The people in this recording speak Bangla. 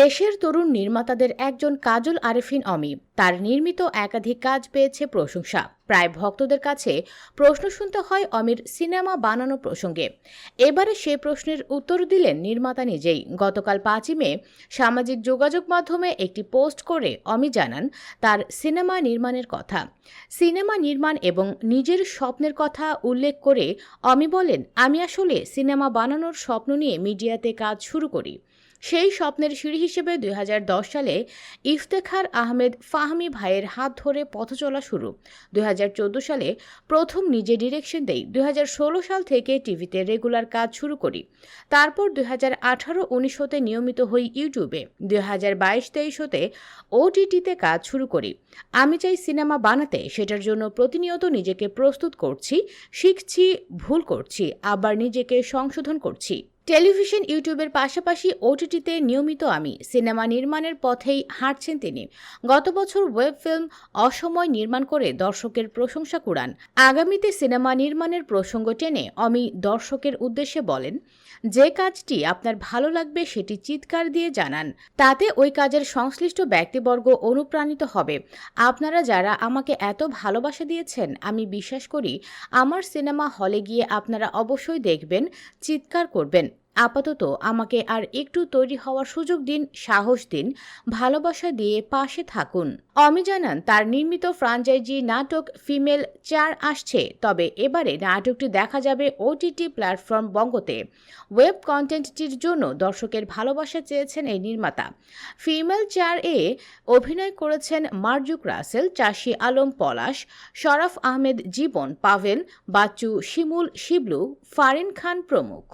দেশের তরুণ নির্মাতাদের একজন কাজল আরেফিন অমি। তার নির্মিত একাধিক কাজ পেয়েছে প্রশংসা। প্রায় ভক্তদের কাছে প্রশ্ন শুনতে হয় অমির সিনেমা বানানো প্রসঙ্গে। এবারে সে প্রশ্নের উত্তর দিলেন নির্মাতা নিজেই। গতকাল 5ই মে সামাজিক যোগাযোগ মাধ্যমে একটি পোস্ট করে অমি জানান তার সিনেমা নির্মাণের কথা। সিনেমা নির্মাণ এবং নিজের স্বপ্নের কথা উল্লেখ করে অমি বলেন, আমি আসলে সিনেমা বানানোর স্বপ্ন নিয়ে মিডিয়াতে কাজ শুরু করি। সেই স্বপ্নের সিঁড়ি হিসেবে 2010 সালে ইফতেখার আহমেদ ফাহমি ভাইয়ের হাত ধরে পথ চলা শুরু। 2014 সালে প্রথম নিজে ডিরেকশন দেই। 2016 সাল থেকে টিভিতে রেগুলার কাজ শুরু করি। তারপর 2018-19 হতে নিয়মিত হই ইউটিউবে। 2022-23 হতে ওটিটিতে কাজ শুরু করি। আমি চাই সিনেমা বানাতে, সেটার জন্য প্রতিনিয়ত নিজেকে প্রস্তুত করছি, শিখছি, ভুল করছি, আবার নিজেকে সংশোধন করছি। টেলিভিশন, ইউটিউবের পাশাপাশি ওটিটিতে নিয়মিত আমি। সিনেমা নির্মাণের পথেই হাঁটছেন তিনি। গত বছর ওয়েব ফিল্ম অসময় নির্মাণ করে দর্শকের প্রশংসা কুড়ান। আগামীতে সিনেমা নির্মাণের প্রসঙ্গ টেনে অমি দর্শকের উদ্দেশ্যে বলেন, যে কাজটি আপনার ভালো লাগবে সেটি চিৎকার দিয়ে জানান। তাতে ওই কাজের সংশ্লিষ্ট ব্যক্তিবর্গ অনুপ্রাণিত হবে। আপনারা যারা আমাকে এত ভালোবাসা দিয়েছেন, আমি বিশ্বাস করি আমার সিনেমা হলে গিয়ে আপনারা অবশ্যই দেখবেন, চিৎকার করবেন। আপাতত আমাকে আর একটু তৈরি হওয়ার সুযোগ দিন, সাহস দিন, ভালোবাসা দিয়ে পাশে থাকুন। অমি জানান তার নির্মিত ফ্রাঞ্চাইজি নাটক ফিমেল 4 আসছে, তবে এবারে নাটকটি দেখা যাবে ওটিটি প্ল্যাটফর্ম বঙ্গতে। ওয়েব কন্টেন্টটির জন্য দর্শকের ভালোবাসা চেয়েছেন এই নির্মাতা। ফিমেল 4-এ অভিনয় করেছেন মারজুক রাসেল, চাষী আলম পলাশ, শরাফ আহমেদ জীবন, পাভেল, বাচ্চু, শিমুল, শিবলু, ফারিন খান প্রমুখ।